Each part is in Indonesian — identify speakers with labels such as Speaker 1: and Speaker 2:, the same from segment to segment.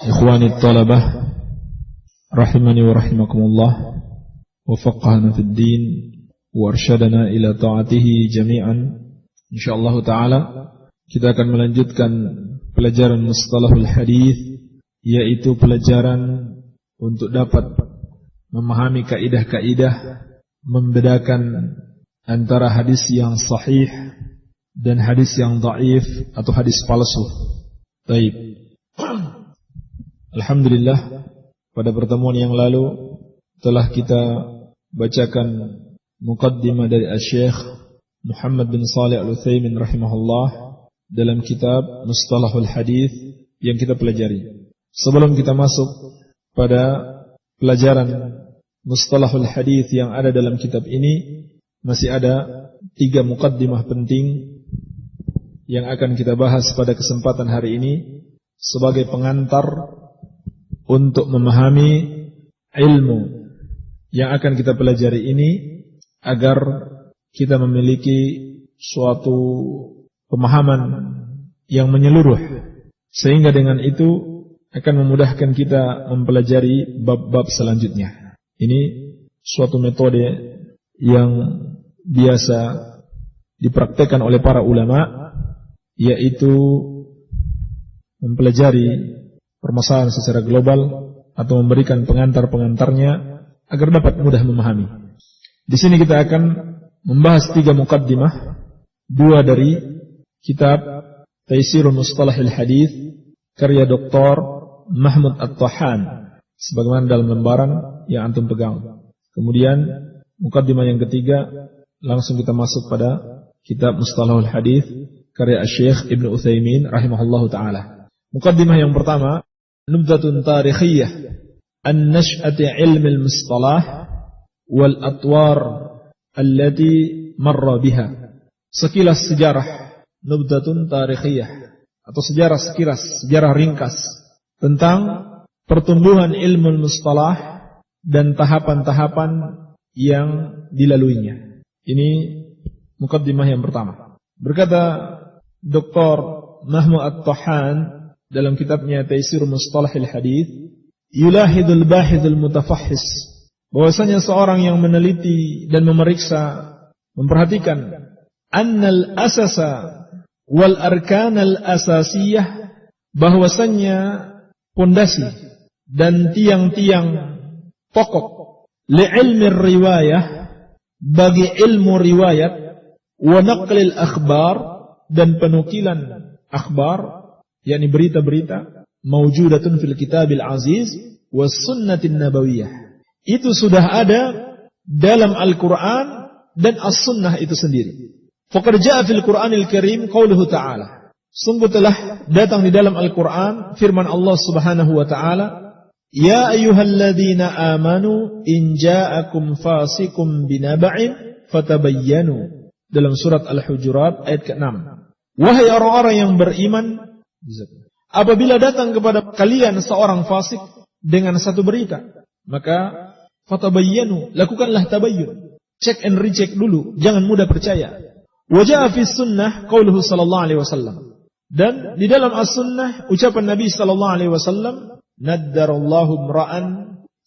Speaker 1: Ikhwani talabah rahimani wa rahimakumullah, wafaqqahna fid din wa arsyadana ila ta'atihi jami'an. Insyaallah taala kita akan melanjutkan pelajaran mustalahul hadis, yaitu pelajaran untuk dapat memahami kaidah-kaidah membedakan antara hadis yang sahih dan hadis yang dhaif atau hadis palsu. Baik. Alhamdulillah, pada pertemuan yang lalu telah kita bacakan muqaddimah dari Syekh Muhammad bin Shalih Al-Utsaimin rahimahullah dalam kitab Mustalahul Hadis yang kita pelajari. Sebelum kita masuk pada pelajaran Mustalahul Hadis yang ada dalam kitab ini, masih ada 3 muqaddimah penting yang akan kita bahas pada kesempatan hari ini sebagai pengantar untuk memahami ilmu yang akan kita pelajari ini, agar kita memiliki suatu pemahaman yang menyeluruh, sehingga dengan itu akan memudahkan kita mempelajari bab-bab selanjutnya. Ini suatu metode yang biasa dipraktekkan oleh para ulama, yaitu mempelajari permasalahan secara global atau memberikan pengantar-pengantarnya agar dapat mudah memahami. Di sini kita akan membahas 3 muqaddimah, 2 dari kitab Taisirul Mustalahil Hadis karya Dr. Mahmud At-Tahan sebagaimana dalam lembaran yang antum pegang. Kemudian muqaddimah yang ketiga langsung kita masuk pada kitab Mustalahul Hadis karya Syekh Ibnu Utsaimin rahimahullahu taala. Muqaddimah yang pertama, nubdatun tarikhiyah an nash'ati ilmi al-mustalah wal atwar allati marra biha. Sekilas sejarah, nubdatun tarikhiyah atau sejarah sekilas, sejarah ringkas tentang pertumbuhan ilmu al-mustalah dan tahapan-tahapan yang dilaluinya. Ini muqaddimah yang pertama. Berkata Dr. Mahmud At-Tahan dalam kitabnya Taisir Mustalahil Hadis, yulahidul bahithul mutafahhis, bahwasanya seorang yang meneliti dan memeriksa, memperhatikan annal asasa wal arkanal asasiyah, bahwasanya pondasi dan tiang-tiang pokok li ilmi riwayah, bagi ilmu riwayat, wa naqlil akhbar, dan penukilan akhbar, yakni berita-berita, mawjudatun fil kitabil aziz was sunnatin nabawiyah. Itu sudah ada dalam Al-Quran dan As-Sunnah itu sendiri. Faqad jaa fil Qur'anil Karim qauluhu ta'ala. Sungguh telah datang di dalam Al-Quran firman Allah Subhanahu wa ta'ala, ya ayyuhalladzina amanu in ja'akum fasikum binaba'in fatabayyanu. Dalam surat Al-Hujurat ayat ke-6. Wahai orang-orang yang beriman, apabila datang kepada kalian seorang fasik dengan satu berita, maka fatabayyanu, lakukanlah tabayyun, check and recheck dulu, jangan mudah percaya. Wajah fi sunnah qauluhu sallallahu alaihi wasallam, dan di dalam as-sunnah ucapan Nabi sallallahu alaihi wasallam, naddarallahu imra'an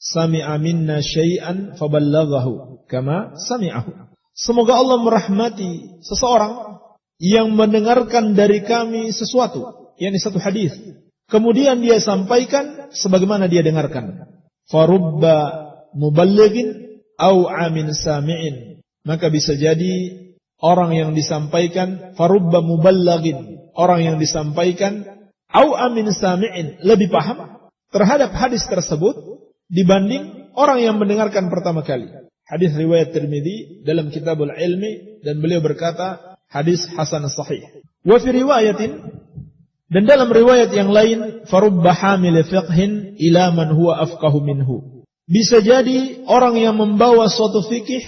Speaker 1: sami'a minna syai'an faballaghahu kama sami'ahu. Semoga Allah merahmati seseorang yang mendengarkan dari kami sesuatu, yakni satu hadis, kemudian dia sampaikan sebagaimana dia dengarkan. Farubba muballighin au amin sami'in, maka bisa jadi orang yang disampaikan, farubba muballighin, orang yang disampaikan, au amin sami'in, lebih paham terhadap hadis tersebut dibanding orang yang mendengarkan pertama kali. Hadis riwayat Tirmidzi dalam Kitabul Ilmi, dan beliau berkata hadis hasan sahih. Wa fi riwayatin, dan dalam riwayat yang lain, farubba hamil fiqhin ila man huwa afqahu minhu, bisa jadi orang yang membawa suatu fikih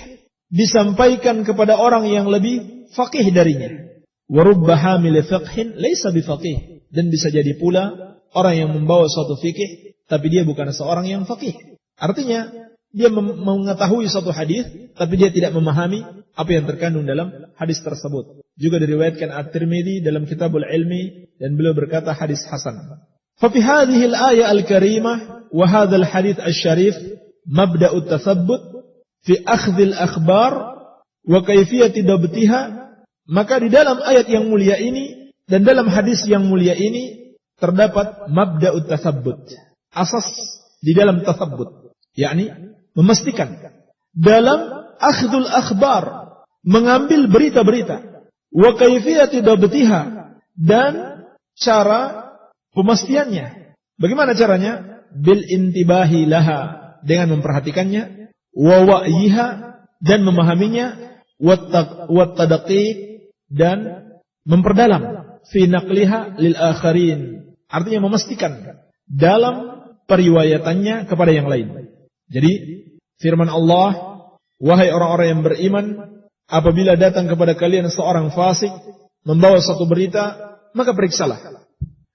Speaker 1: disampaikan kepada orang yang lebih faqih darinya. Wa rubba hamil fiqhin laysa bifaqih, dan bisa jadi pula orang yang membawa suatu fikih tapi dia bukan seorang yang faqih. Artinya dia mengetahui suatu hadis tapi dia tidak memahami apa yang terkandung dalam hadis tersebut. Juga diriwayatkan At-Tirmidzi dalam Kitabul Ilmi, dan beliau berkata hadis hasan. Fa fi hadhihi al-ayah al-karimah wa hadha al-hadith asy-syarif mabda'u at-tathabbut fi akhdhi al-akhbar wa kayfiyati dabtiha. Maka di dalam ayat yang mulia ini dan dalam hadis yang mulia ini terdapat mabda'u at-tathabbut, asas di dalam tathabbut, yakni memastikan dalam akhdul akhbar, mengambil berita-berita, wa kayfiyati dabtiha, dan cara pemastiannya. Bagaimana caranya? Bil intibahi laha, dengan memperhatikannya, wa wa'yiha, dan memahaminya, wa tadaqiq, dan memperdalam, fi naqliha lil akharin, artinya memastikan dalam periwayatannya kepada yang lain. Jadi firman Allah, wahai orang-orang yang beriman, apabila datang kepada kalian seorang fasik membawa suatu berita, maka periksalah.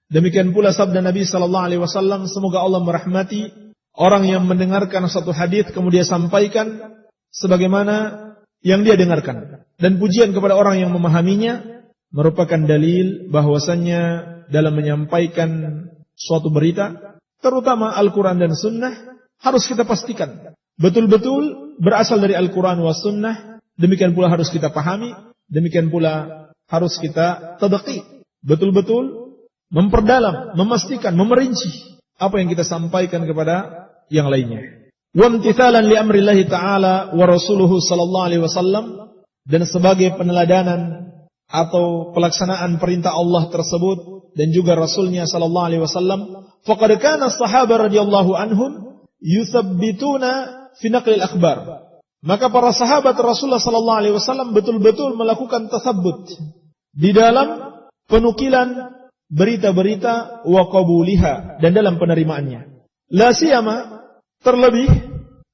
Speaker 1: Demikian pula sabda Nabi sallallahu alaihi wasallam, semoga Allah merahmati orang yang mendengarkan satu hadis kemudian sampaikan sebagaimana yang dia dengarkan. Dan pujian kepada orang yang memahaminya merupakan dalil bahwasannya dalam menyampaikan suatu berita, terutama Al-Quran dan Sunnah, harus kita pastikan betul-betul berasal dari Al-Quran wa Sunnah. Demikian pula harus kita pahami, demikian pula harus kita tadqiq, betul-betul memperdalam, memastikan, memerinci apa yang kita sampaikan kepada yang lainnya. Wa imtithalan li amrillahi ta'ala wa rasuluhu sallallahu alaihi wasallam, dan sebagai peneladanan atau pelaksanaan perintah Allah tersebut dan juga Rasulnya sallallahu alaihi wasallam, faqad kana as-sahabah radhiyallahu anhum yuthabbituna fi naqlil akhbar. Maka para sahabat Rasulullah sallallahu alaihi wasallam betul-betul melakukan tatsabbut di dalam penukilan berita-berita wa qabuliha, dan dalam penerimaannya. La siyama, terlebih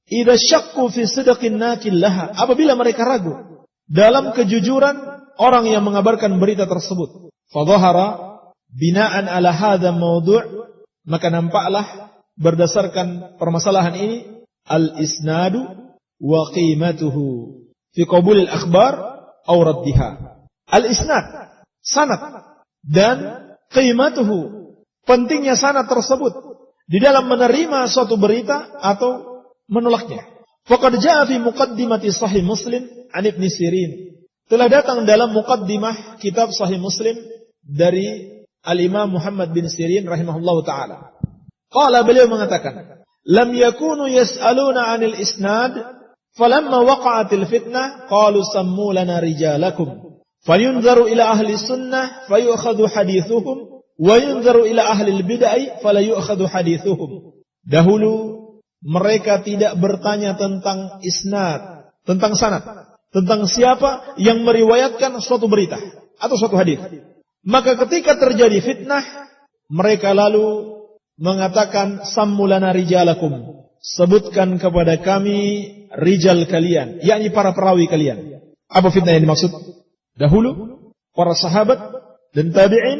Speaker 1: idza syakku fi sidqin naqil laha, apabila mereka ragu dalam kejujuran orang yang mengabarkan berita tersebut. Fa dhahara bina'an ala hadha mawdu', maka nampaklah berdasarkan permasalahan ini al-isnadu wa qimatuhu fi qabulil akhbar aw raddiha. Al-isnad, sanad, dan qimatuhu, pentingnya sanad tersebut di dalam menerima suatu berita atau menolaknya. Faqad jaa fi muqaddimati Sahih Muslim an Ibn Sirin, telah datang dalam muqaddimah kitab Sahih Muslim dari Al-Imam Muhammad bin Sirin rahimahullahu taala. Qala, beliau mengatakan, lam yakunu yas'aluna 'anil isnad, falamma waqa'atil fitnah qalu sammu lana rijalakum fayunzaru ila ahli sunnah fayu'khadhu hadithuhum wa yunzaru ila ahli al-bid'ah fala yu'khadhu hadithuhum. Dahulu mereka tidak bertanya tentang isnad, tentang sanad, tentang siapa yang meriwayatkan suatu berita atau suatu hadis. Maka ketika terjadi fitnah, mereka lalu mengatakan sammu lana rijalakum, sebutkan kepada kami rijal kalian, yakni para perawi kalian. Apa fitnah yang dimaksud? Dahulu para sahabat dan tabi'in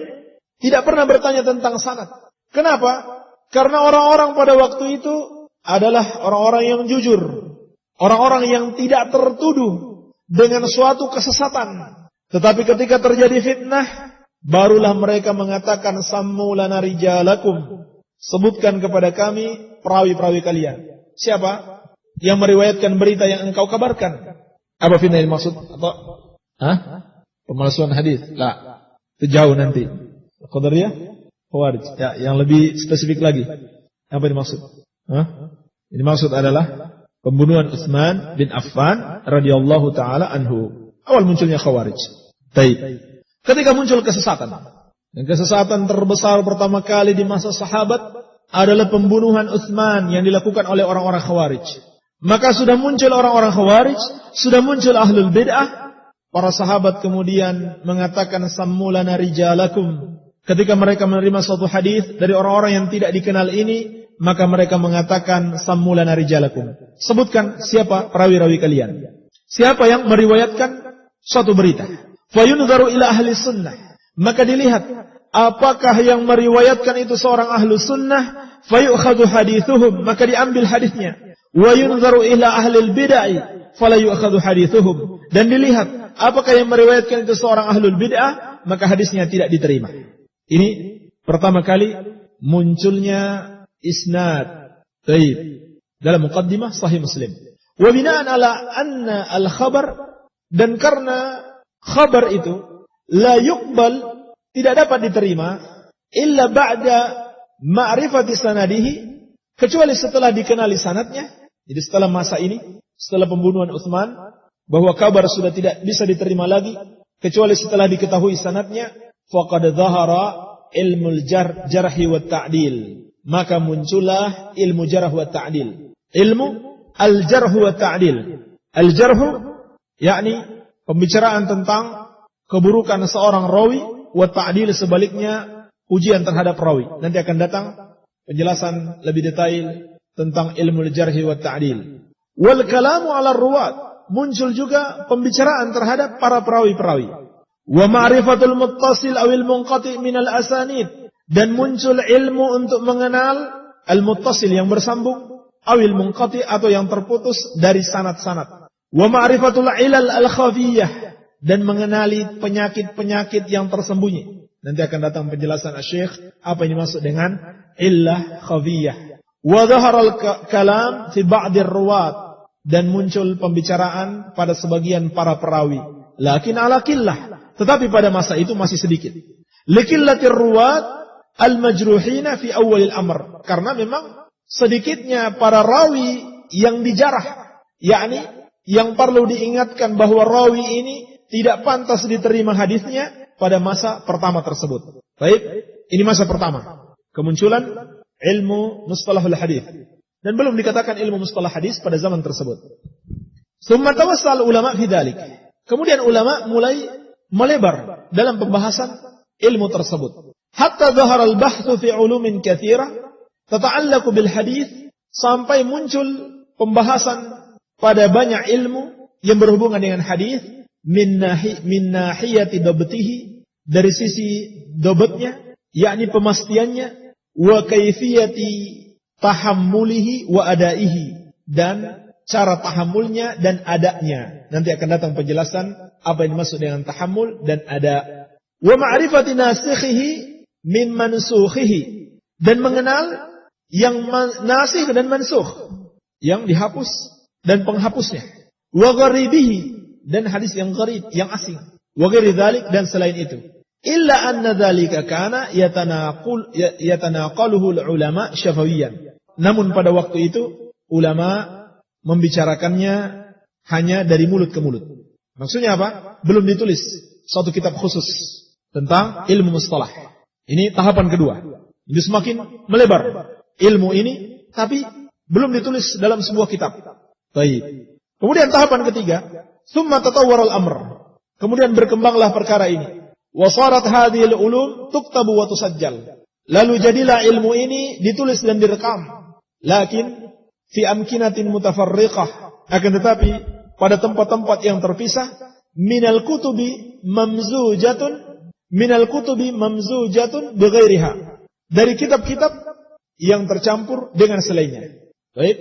Speaker 1: tidak pernah bertanya tentang sanad. Kenapa? Karena orang-orang pada waktu itu adalah orang-orang yang jujur, orang-orang yang tidak tertuduh dengan suatu kesesatan. Tetapi ketika terjadi fitnah, barulah mereka mengatakan sammu lana rijalakum, sebutkan kepada kami perawi-perawi kalian. Siapa yang meriwayatkan berita yang engkau kabarkan? Apa fitnah yang maksud? Atau pemalsuan hadis? La, itu jauh nanti. Qadariyah, Khawarij. Ya, yang lebih spesifik lagi. Apa yang dimaksud? Ini maksud adalah pembunuhan Utsman bin Affan radhiyallahu taala anhu. Awal munculnya Khawarij. Baik. Ketika muncul kesesatan, dan kesesatan terbesar pertama kali di masa sahabat adalah pembunuhan Utsman yang dilakukan oleh orang-orang Khawarij. Maka sudah muncul orang-orang Khawarij, sudah muncul ahlul bid'ah. Para sahabat kemudian mengatakan sammu lana rijalakum. Ketika mereka menerima suatu hadis dari orang-orang yang tidak dikenal ini, maka mereka mengatakan sammu lana rijalakum, sebutkan siapa perawi-rawi kalian, siapa yang meriwayatkan suatu berita. Fayunzaru ila ahli sunnah, maka dilihat apakah yang meriwayatkan itu seorang ahlu sunnah, fayu'khadhu hadithuhum, maka diambil hadisnya. Wa yunzaru ila ahli bid'ah, fala yu'khadhu hadithuhum, dan dilihat apakah yang meriwayatkan itu seorang ahlul bid'ah, maka hadisnya tidak diterima. Ini pertama kali munculnya isnad. Baik. Dalam muqaddimah Sahih Muslim. Wa bina'an ala anna al-khabar, dan karena khabar itu la yuqbal, tidak dapat diterima illa ba'da ma'rifati sanadihi, kecuali setelah dikenali sanadnya. Jadi setelah masa ini, setelah pembunuhan Utsman, bahwa kabar sudah tidak bisa diterima lagi kecuali setelah diketahui sanadnya, faqad dhahara ilmul jarhi wa ta'dil, maka muncullah ilmu jarh wa ta'dil. Ilmu al-jarh wa ta'dil. Al-jarh yakni pembicaraan tentang keburukan seorang rawi, wa ta'dil sebaliknya ujian terhadap rawi. Nanti akan datang penjelasan lebih detail tentang ilmu al-jarh wa ta'dil. Wal kalamu 'ala ar-ruwat, muncul juga pembicaraan terhadap para perawi-perawi. Wa ma'rifatul muttasil awil munqati' minal asanid, dan muncul ilmu untuk mengenal al-muttasil yang bersambung, awil munqati' atau yang terputus dari sanad-sanad. Wa ma'rifatul ilal al-khafiyah, dan mengenali penyakit-penyakit yang tersembunyi. Nanti akan datang penjelasan Syekh apa yang dimaksud dengan illah khafiyah. Wa dhaharal kalam fi ba'dir ruwat, dan muncul pembicaraan pada sebagian para perawi. Lakin ala qillah, tetapi pada masa itu masih sedikit. Liqillatir ruwat al-majruhina fi awalil amr, karena memang sedikitnya para rawi yang dijarah, yakni yang perlu diingatkan bahwa rawi ini tidak pantas diterima hadisnya pada masa pertama tersebut. Baik, ini masa pertama kemunculan ilmu mustalahul hadis, dan belum dikatakan ilmu mustalah hadis pada zaman tersebut. Summa tawassal ulama fi dzalik. Kemudian ulama mulai melebar dalam pembahasan ilmu tersebut. Hatta dhahara al-bahthu fi ulumin katsirah tata'allaqu bil hadis, sampai muncul pembahasan pada banyak ilmu yang berhubungan dengan hadis, min nahiyati dabtihi, dari sisi dobetnya, yakni pemastiannya, wa kaifiyati tahammulihi wa adaihi, dan cara tahammulnya dan adanya. Nanti akan datang penjelasan apa yang dimaksud dengan tahammul dan ada. Wa ma'rifati nasikhihi min mansukhihi, dan mengenal yang nasikh dan mansukh, yang dihapus dan penghapusnya. Wa gharibihi, dan hadis yang gharib, yang asing. Wa ghairi dzalik, dan selain itu. Illa anna dzalika kana yatanaqaluhu ulama syafawiyan. Namun pada waktu itu ulama membicarakannya hanya dari mulut ke mulut. Maksudnya apa? Belum ditulis suatu kitab khusus tentang ilmu mustalah. Ini tahapan kedua. Ini semakin melebar ilmu ini, tapi belum ditulis dalam sebuah kitab. Baik. Kemudian tahapan ketiga, summa tatawwaral amr. Kemudian berkembanglah perkara ini. Wa sarat hadhil ulum tuktabu wa tusajjal. Lalu jadilah ilmu ini ditulis dan direkam. Lakin fi amkinatin mutafarriqah, akan tetapi pada tempat-tempat yang terpisah, minal kutubi mamzujatun bighairiha, dari kitab-kitab yang tercampur dengan selainnya. Baik,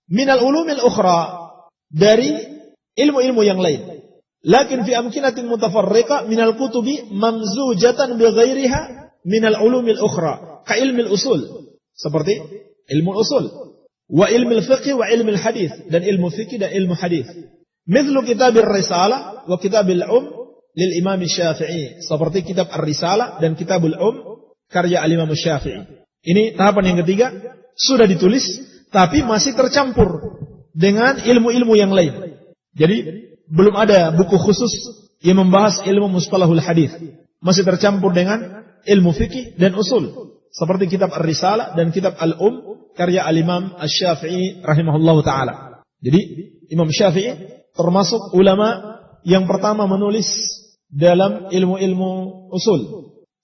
Speaker 1: minal ulumil ukhra, dari ilmu-ilmu yang lain. Lakin fi amkinatin mutafarriqah minal kutubi mamzujatan bighairiha minal ulumil ukhra, ka ilmil usul, seperti ilmu usul, wa ilmu fiqh wa ilmu hadis, dan ilmu fikih dan ilmu hadis. Mithlu kitabir risalah wa kitabil lil imam Syafi'i, seperti kitab ar-risalah dan kitabul karya al-imam Syafi'i. Ini tahapan yang ketiga, sudah ditulis tapi masih tercampur dengan ilmu-ilmu yang lain. Jadi belum ada buku khusus yang membahas ilmu mustalahul hadis, masih tercampur dengan ilmu fikih dan usul, seperti kitab ar-risalah dan kitab karya al-imam Syafi'i rahimahullahu ta'ala. Jadi Imam Syafi'i termasuk ulama yang pertama menulis dalam ilmu-ilmu usul,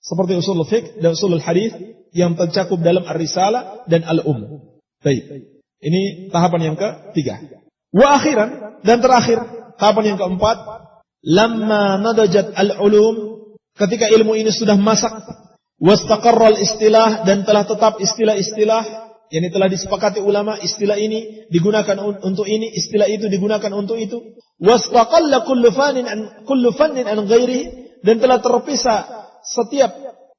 Speaker 1: seperti usul fiqh dan usul hadis yang tercakup dalam ar-risalah dan Baik. Ini tahapan yang ketiga. Wa akhiran, dan terakhir, tahapan yang keempat, lamma nadajat al-ulum, ketika ilmu ini sudah masak, wastaqarra al-istilah, dan telah tetap istilah-istilah, yang telah disepakati ulama, istilah ini digunakan untuk ini, istilah itu digunakan untuk itu. Wastaqalla kullu fannin an ghairihi, dan telah terpisah setiap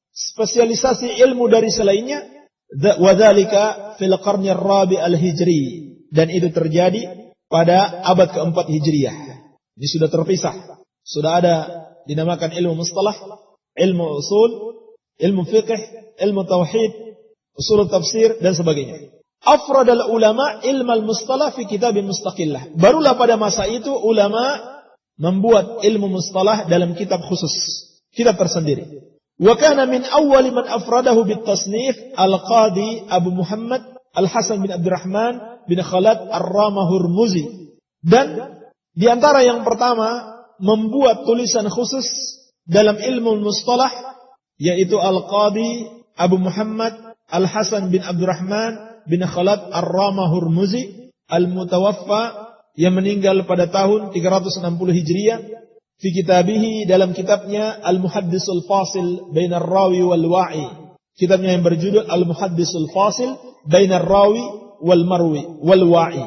Speaker 1: spesialisasi ilmu dari selainnya. Wadzalika fil qarni ar-rabi' al-hijri, dan itu terjadi pada abad keempat Hijriyah. Ini sudah terpisah. Sudah ada dinamakan ilmu mustalah, ilmu usul, ilmu fiqh, ilmu tauhid, usul tafsir dan sebagainya. Afradal ulama ilmal mustalah fi kitabin mustaqillah. Barulah pada masa itu ulama membuat ilmu mustalah dalam kitab khusus, kitab tersendiri. Wa kana min awwali man afradahu bit tasnif al-qadi Abu Muhammad Al-Hasan bin Abdurrahman bin Khalad Ar-Ramah-Hurmuzi. Dan di antara yang pertama membuat tulisan khusus dalam ilmu mustalah yaitu Al-Qadi Abu Muhammad Al-Hasan bin Abdurrahman bin Khalad Ar-Ramah-Hurmuzi al-Mutawaffa, yang meninggal pada tahun 360 Hijriah, fi kitabihi, dalam kitabnya Al-Muhaddisul Fasil Bainar Rawi wal Wa'i. Kitabnya yang berjudul Al-Muhaddisul Fasil Bainar Rawi wal Marwi wal Wa'i.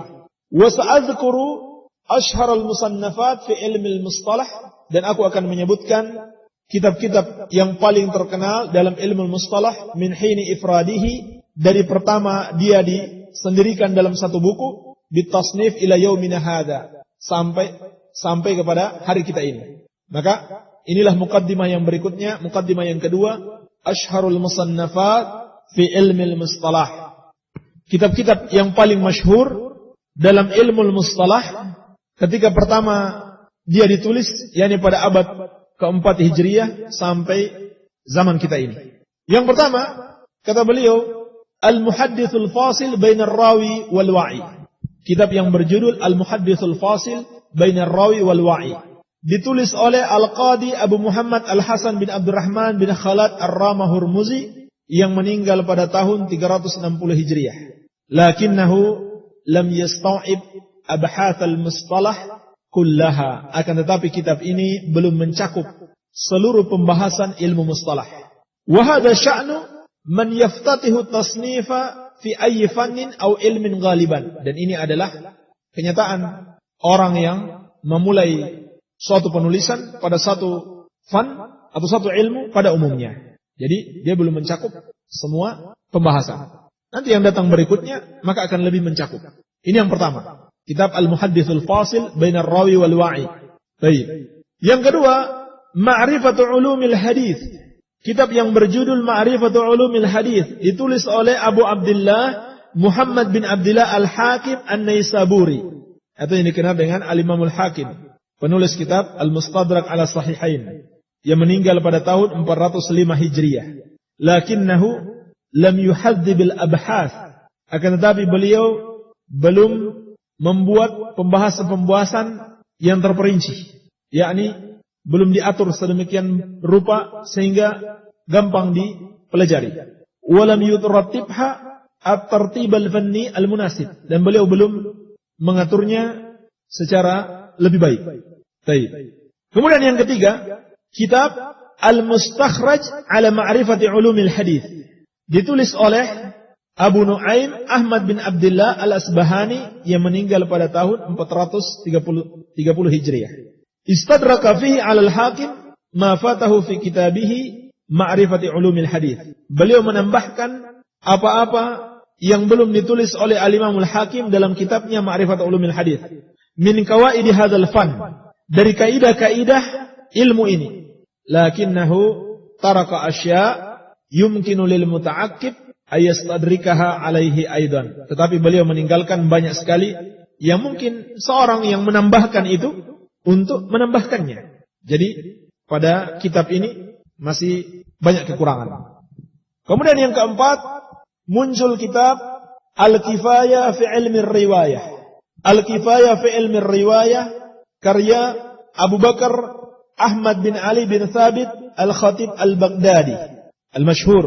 Speaker 1: Wa sa'adhkuru ashhar al-musannafat fi ilmi al-mustalah, dan aku akan menyebutkan kitab-kitab yang paling terkenal dalam ilmu mustalah min hini ifradihi, dari pertama dia disendirikan dalam satu buku, bitasnif ila yaumina hadza, sampai kepada hari kita ini. Maka inilah muqaddimah yang berikutnya, muqaddimah yang kedua, ashharul musannafat fi ilmi al-mustalah. Kitab-kitab yang paling masyhur dalam ilmu mustalah ketika pertama dia ditulis, yakni pada abad keempat Hijriyah sampai zaman kita ini. Yang pertama, kata beliau, Al-Muhaddithul Fasil Bainar Rawi wal Wa'i. Kitab yang berjudul Al-Muhaddithul Fasil Bainar Rawi wal Wa'i. Ditulis oleh Al-Qadi Abu Muhammad Al-Hasan bin Abdurrahman bin Khalad Ar-Ramah-Hurmuzi, yang meninggal pada tahun 360 Hijriah. Lakinnahu lam yasta'ib abhath al-mustalah kullaha. Akan tetapi kitab ini belum mencakup seluruh pembahasan ilmu mustalah. Wa hadha sya'nu man yaftatihu tasnifa fi ayyi fannin aw ilmin ghaliban. Dan ini adalah kenyataan orang yang memulai suatu penulisan pada satu fan atau satu ilmu pada umumnya. Jadi dia belum mencakup semua pembahasan. Nanti yang datang berikutnya maka akan lebih mencakup. Ini yang pertama, kitab Al-Muhaddithul Fasil Bainar Rawi wal Wa'i. Baik. Yang kedua, Ma'rifatu Ulumil Hadits. Kitab yang berjudul Ma'rifatu Ulumil Hadits ditulis oleh Abu Abdullah Muhammad bin Abdullah Al-Hakim An-Naisaburi, atau yang dikenal dengan Al-Imam Al-Hakim, penulis kitab Al-Mustadrak ala Sahihain, yang meninggal pada tahun 405 Hijriah. Lakinnahu lam yuhaddzibil abhath. Akan tetapi beliau belum membuat pembahasan-pembahasan yang terperinci, yakni belum diatur sedemikian rupa sehingga gampang dipelajari. Walam yutratibha at-tartib al-fanni al-munasib, dan beliau belum mengaturnya secara lebih baik. Baik. Kemudian yang ketiga, kitab Al-Mustakhraj ala Ma'rifati Ulumil Hadits, ditulis oleh Abu Nu'aim Ahmad bin Abdullah Al-Asbahani, yang meninggal pada tahun 430 Hijriah. Istadraka fihi 'ala al-Hakim ma fatahu fi kitabihi Ma'rifati Ulumil Hadits. Beliau menambahkan apa-apa yang belum ditulis oleh Al-Imam Al-Hakim dalam kitabnya Ma'rifat Ulumil Hadits. Min qawaidi hadzal fan, dari kaidah-kaidah ilmu ini. Lakinnahu taraka asya yumkinu lil muta'aqqib ayastadrikaha alaihi aidan. Tetapi beliau meninggalkan banyak sekali yang mungkin seorang yang menambahkan itu untuk menambahkannya. Jadi pada kitab ini masih banyak kekurangan. Kemudian yang keempat, muncul kitab Al-Kifayah fi Ilmi Riwayah. Al-Kifayah fi Ilmi Riwayah karya Abu Bakar Ahmad bin Ali bin Thabit Al-Khatib Al-Baghdadi, al-masyhur,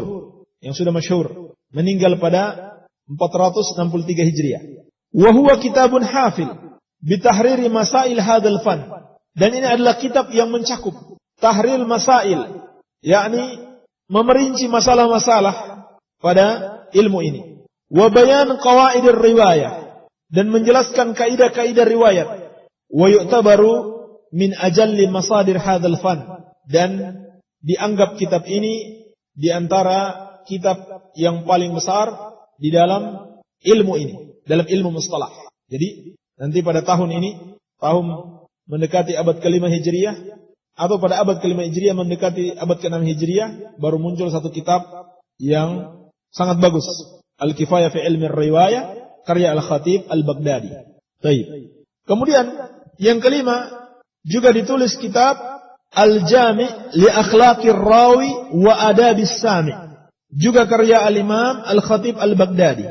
Speaker 1: yang sudah masyhur, meninggal pada 463 Hijriah. Wa huwa kitabun hafil bi tahriri masail hadzal fan. Dan ini adalah kitab yang mencakup tahrir masail, yakni memerinci masalah-masalah pada ilmu ini. Wa bayan qawaidir riwayah, dan menjelaskan kaidah-kaidah riwayat. Wa yu'tabaru min ajalli masadir hadzal fan, dan dianggap kitab ini di antara kitab yang paling besar di dalam ilmu ini, dalam ilmu mustalah. Jadi nanti pada tahun ini, tahun mendekati abad ke-5 Hijriah, atau pada abad ke-5 Hijriah mendekati abad ke-6 Hijriah, baru muncul satu kitab yang sangat bagus, Al-Kifayah fi Ilmi Riwayah, karya Al-Khatib Al-Baghdadi. Baik. Kemudian yang kelima juga ditulis kitab Al-Jami' li Akhlaqir Rawi wa Adabis Sami', juga karya Al-Imam Al-Khatib Al-Baghdadi.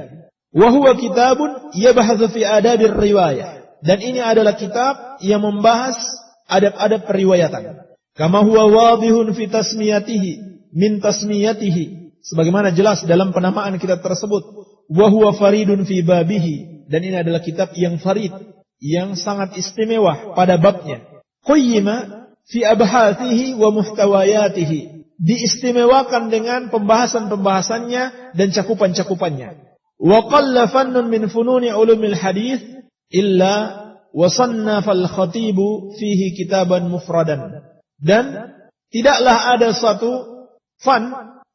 Speaker 1: Wa huwa kitabun yabhathu fi adabir riwayah, dan ini adalah kitab yang membahas adab-adab periwayatan. Kama huwa wadihun fi tasmiyatihi min tasmiyatihi, sebagaimana jelas dalam penamaan kitab tersebut. Wa huwa faridun fi babihi, dan ini adalah kitab yang farid, yang sangat istimewa pada babnya. Qayyima fi abhathihi wa muhtawayatihi, diistimewakan dengan pembahasan-pembahasannya dan cakupan-cakupannya. Wa qalla fannun min fununi ulumil hadith illa wa sannafa al-khatibu fihi kitaban mufradan. Dan tidaklah ada suatu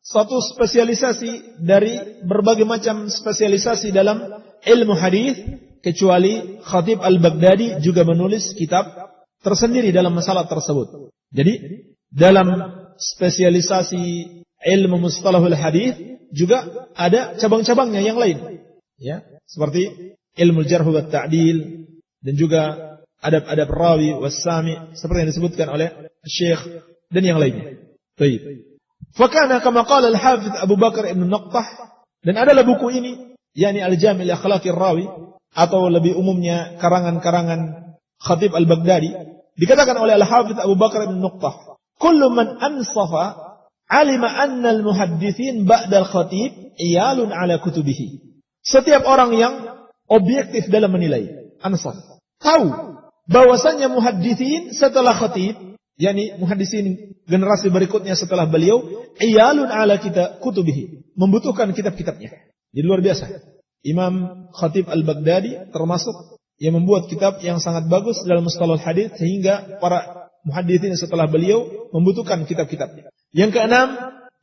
Speaker 1: satu spesialisasi dari berbagai macam spesialisasi dalam ilmu hadis, kecuali Khatib Al-Baghdadi juga menulis kitab tersendiri dalam masalah tersebut. Jadi dalam spesialisasi ilmu mustalahul hadis juga ada cabang-cabangnya yang lain, ya, seperti ilmu jarh wa ta'dil, dan juga adab-adab rawi was-sami, seperti yang disebutkan oleh Syekh dan yang lainnya. Baik. Fakana kama qala al-Hafidz Abu Bakar Ibn Naqtah, dan adalah buku ini, yakni Al-Jami' li Akhlaqir Rawi, atau lebih umumnya karangan-karangan Khatib Al-Baghdadi, dikatakan oleh Al-Hafidz Abu Bakar Ibn Naqtah, kullu man ansafa alima anna al-muhaddithin ba'da al-khatib iyalun ala kutubihi. Setiap orang yang objektif dalam menilai, ansaf, tahu bahwasanya muhaddithin setelah khatib, yakni muhaddisin generasi berikutnya setelah beliau, iyalun ala kutubihi, membutuhkan kitab-kitabnya. Jadi luar biasa. Imam Khatib Al-Baghdadi termasuk yang membuat kitab yang sangat bagus dalam mustalah hadis, sehingga para muhadditsin setelah beliau membutuhkan kitab-kitabnya. Yang keenam,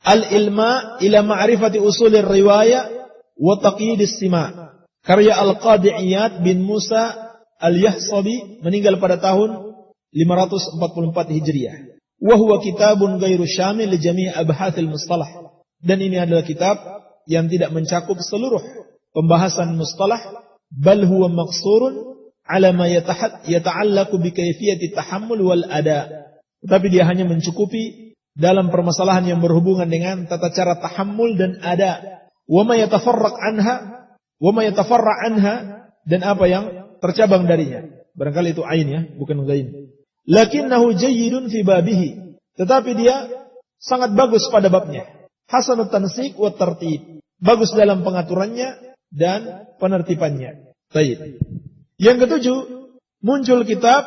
Speaker 1: Al-Ilma ila ma'rifati usulir riwayah wa taqyidis sima', karya Al-Qadi Iyad bin Musa Al-Yahsabi, meninggal pada tahun 544 Hijriah. Wa huwa kitabun ghairu syamil li jami' abhathil mustalah, dan ini adalah kitab yang tidak mencakup seluruh pembahasan mustalah, bal huwa maqsurun ala ma yata'allaqu bi kayfiyati tahammul wal ada, tetapi dia hanya mencukupi dalam permasalahan yang berhubungan dengan tata cara tahammul dan ada, wa ma yatafarraq anha, dan apa yang tercabang darinya. Barangkali itu ain, ya, bukan ghain. Lakinnahu jayyidun fi babihi, tetapi dia sangat bagus pada babnya. Hasanut tansik wa tartib, bagus dalam pengaturannya dan penertibannya. Baik. Yang ketujuh, muncul kitab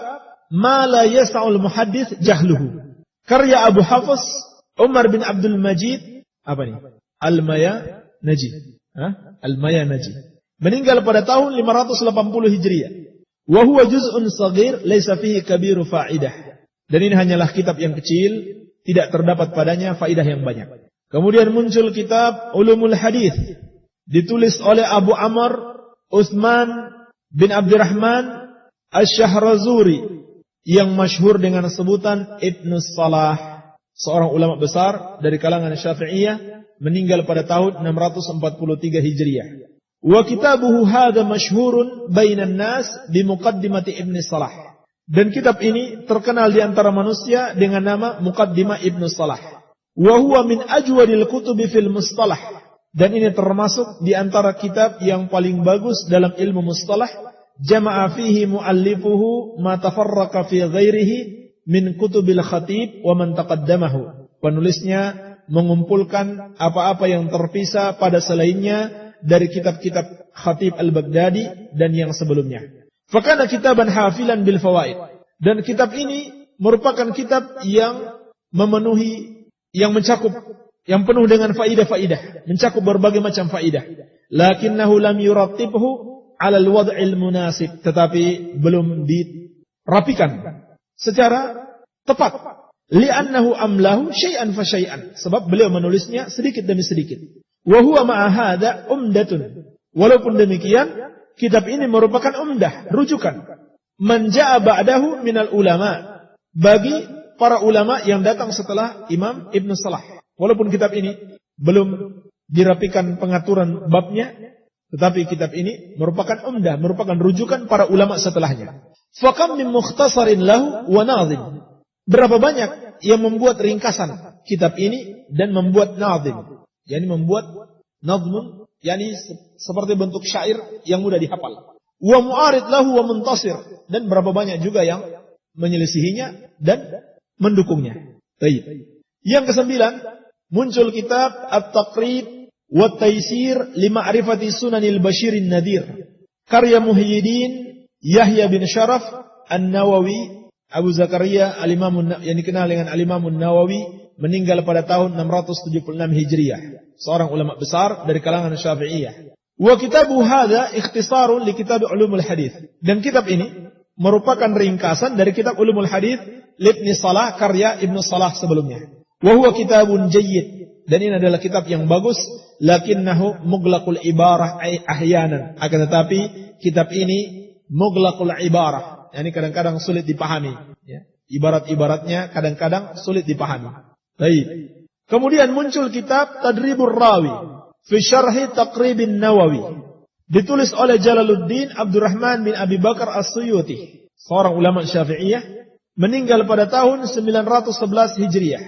Speaker 1: Ma la yas'ul muhaddits jahluhu, karya Abu Hafiz Umar bin Abdul Majid, apa nih? Al-Mayanaji. Al-Mayanaji. Meninggal pada tahun 580 Hijriah. Wa huwa juz'un shaghir laisa fihi kabiru fa'idah. Dan ini hanyalah kitab yang kecil, tidak terdapat padanya faidah yang banyak. Kemudian muncul kitab Ulumul Hadis, ditulis oleh Abu Amr Utsman bin Abdurrahman Asy-Syahrazuri, yang masyhur dengan sebutan Ibnu Salah, seorang ulama besar dari kalangan Syafi'iyah, meninggal pada tahun 643 Hijriah. Wa kitabuhu hadza masyhurun bainan nas bi muqaddimati Ibnu Salah. Dan kitab ini terkenal di antara manusia dengan nama Muqaddimah Ibnu Salah. Wa huwa min ajwadil kutubi fil mustalah. Dan ini termasuk di antara kitab yang paling bagus dalam ilmu mustalah. Jama'a fihi muallifuhu ma tafarraqa fi ghairihi min kutubil khatib wa man taqaddamahu. Penulisnya mengumpulkan apa-apa yang terpisah pada selainnya dari kitab-kitab Khatib Al-Baghdadi dan yang sebelumnya. Fakana kitaban hafilan bil fawaid. Dan kitab ini merupakan kitab yang memenuhi, yang mencakup, yang penuh dengan faidah-faidah, mencakup berbagai macam faidah. Lakinnahu lam yurattibhu 'ala al-wad'il munasib, tetapi belum dirapikan secara tepat Li'annahu amlahu syai'an fa syai'an. Sebab beliau menulisnya sedikit demi sedikit. Wa huwa ma'a hadza umdatun. Walaupun demikian, kitab ini merupakan umdah, rujukan. Man ja'a ba'dahu minal ulama. Bagi para ulama yang datang setelah Imam Ibn Salah. Walaupun kitab ini belum dirapikan pengaturan babnya, tetapi kitab ini merupakan umdah, merupakan rujukan para ulama setelahnya. Fakam min mukhtasarin lahu wa nazim. Berapa banyak yang membuat ringkasan kitab ini dan membuat nazim, yakni membuat nazmun, yakni seperti bentuk syair yang mudah dihafal. Wa mu'arid lahu wa muntasir, dan berapa banyak juga yang menyelisihinya dan mendukungnya. Baik. Yang kesembilan, muncul kitab At-Taqrib wa Taysir li ma'rifati Sunanil Bashirin Nadir. Karya Muhyiddin Yahya bin Syaraf An-Nawawi Abu Zakaria Al-Imam, yang dikenal dengan Al-Imam An-Nawawi, meninggal pada tahun 676 Hijriah. Seorang ulama besar dari kalangan Syafi'iyah. Wa kitabu hadza ikhtisarun li kitab Ulumul Hadis. Dan kitab ini merupakan ringkasan dari kitab Ulumul Hadis Ibnu Salah, karya Ibnu Salah sebelumnya. Wa huwa kitabun jayyid. Dan ini adalah kitab yang bagus, lakinnahu mughlaqul ibarah ahyanan. Akan tetapi kitab ini mughlaqul ibarah, yakni kadang-kadang sulit dipahami, ya. Ibarat-ibaratnya kadang-kadang sulit dipahami. Baik. Kemudian muncul kitab Tadribur Rawi fi Syarhi Taqribin Nawawi. Ditulis oleh Jalaluddin Abdurrahman bin Abi Bakar As-Suyuti, seorang ulama Syafi'iyah, meninggal pada tahun 911 Hijriah.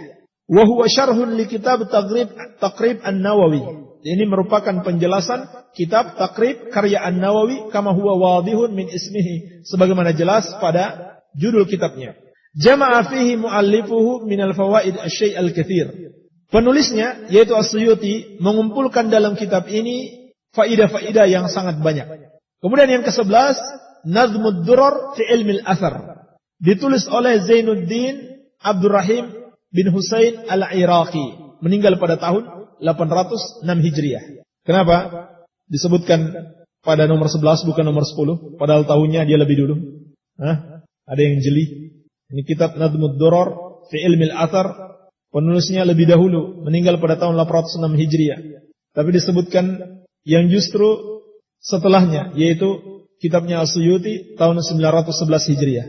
Speaker 1: Wa huwa syarhun li kitab Taqrib An-Nawawi. Ini merupakan penjelasan kitab Taqrib karya An-Nawawi kama huwa wadihun min ismihi, sebagaimana jelas pada judul kitabnya. Jama'a fihi muallifuhu min al-fawaid asy-syai' al-katsir. Penulisnya yaitu As-Suyuti mengumpulkan dalam kitab ini faidah-faidah yang sangat banyak. Kemudian yang ke-11, Nazmud Durar fi Ilmi al-Athar. Ditulis oleh Zainuddin Abdurrahim bin Husain Al-Iraqi, meninggal pada tahun 806 Hijriah. Kenapa disebutkan pada nomor 11 bukan nomor 10, padahal tahunnya dia lebih dulu? Ada yang jeli. Ini kitab Nazmud Durar fi Ilmi al-Athar, penulisnya lebih dahulu, meninggal pada tahun 806 Hijriah. Tapi disebutkan yang justru setelahnya, yaitu kitabnya As-Suyuti tahun 911 Hijriah.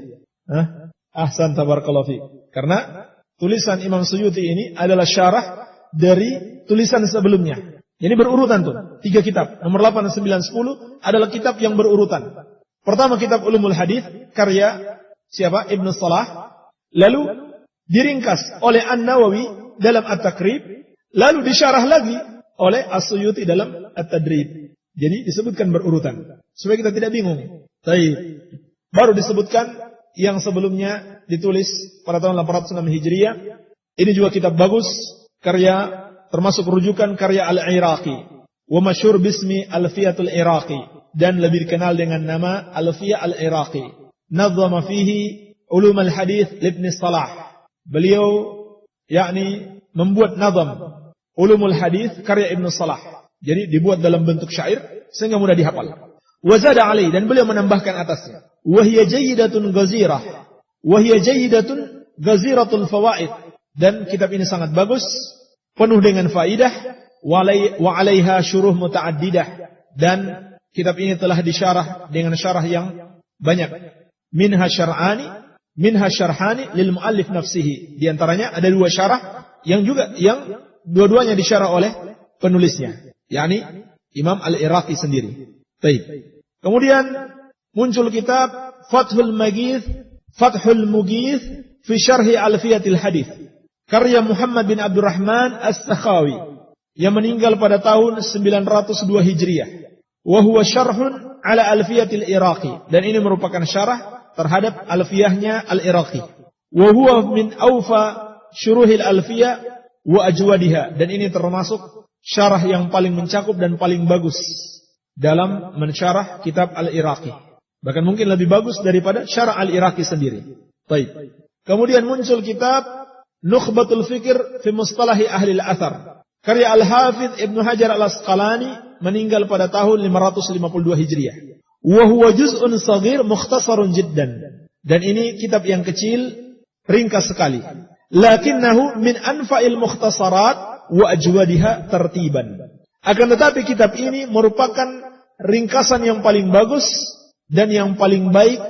Speaker 1: Ahsan, tabarakallahu fiik. Karena tulisan Imam Suyuti ini adalah syarah dari tulisan sebelumnya. Jadi berurutan tuh, 3 kitab. Nomor 8, 9, 10 adalah kitab yang berurutan. Pertama kitab Ulumul Hadis karya siapa? Ibnu Salah. Lalu diringkas oleh An-Nawawi dalam At-Taqrib, lalu disyarah lagi oleh As-Suyuti dalam At-Tadrib. Jadi disebutkan berurutan supaya kita tidak bingung. Baik. Baru disebutkan yang sebelumnya ditulis pada tahun 806 Hijriah. Ini juga kitab bagus, karya termasuk rujukan karya Al-Iraqi, wa masyhur bismi Alfiyatul Iraqi, dan lebih dikenal dengan nama Alfiyah Al-Iraqi. Nazzama fihi ulum al-hadits Ibn Salah. Beliau yakni membuat nazam ulumul hadits karya Ibn Salah. Jadi dibuat dalam bentuk syair sehingga mudah dihafal. Wa zada alai, dan beliau menambahkan atasnya. Wa hiya jayyidatun ghazirah. Wa hiya jayyidatun ghaziratul fawaid. Dan kitab ini sangat bagus, penuh dengan faidah, wa 'alaiha syuruh muta'addidah, dan kitab ini telah disyarah dengan syarah yang banyak. Minha syarhani lil muallif nafsihi. Di antaranya ada 2 syarah yang dua-duanya disyarah oleh penulisnya, yakni Imam Al-Iraqi sendiri. Baik. Kemudian muncul kitab Fathul Mughith fi Syarhi Alfiyatil Hadits, karya Muhammad bin Abdurrahman As-Sakhawi, yang meninggal pada tahun 902 Hijriah. Wa huwa syarhun ala Alfiyatil Iraqi, dan ini merupakan syarah terhadap alfiyahnya Al-Iraqi. Wa huwa min awfa syuruhil alfiyah wa ajwadiha, dan ini termasuk syarah yang paling mencakup dan paling bagus dalam mensyarah kitab Al-Iraqi. Bahkan mungkin lebih bagus daripada syarah Al-Iraqi sendiri. Baik. Kemudian muncul kitab Nukhbatul Fikr fi Mustalahi Ahli Al-Athar, karya Al-Hafidh Ibnu Hajar Al-Asqalani, meninggal pada tahun 552 Hijriah. Wa huwa juz'un shaghir mukhtasarun jiddan, dan ini kitab yang kecil, ringkas sekali. lakinnahu min anfa'il mukhtasarat wa ajwadiha tertiban. Akan tetapi kitab ini merupakan ringkasan yang paling bagus dan yang paling baik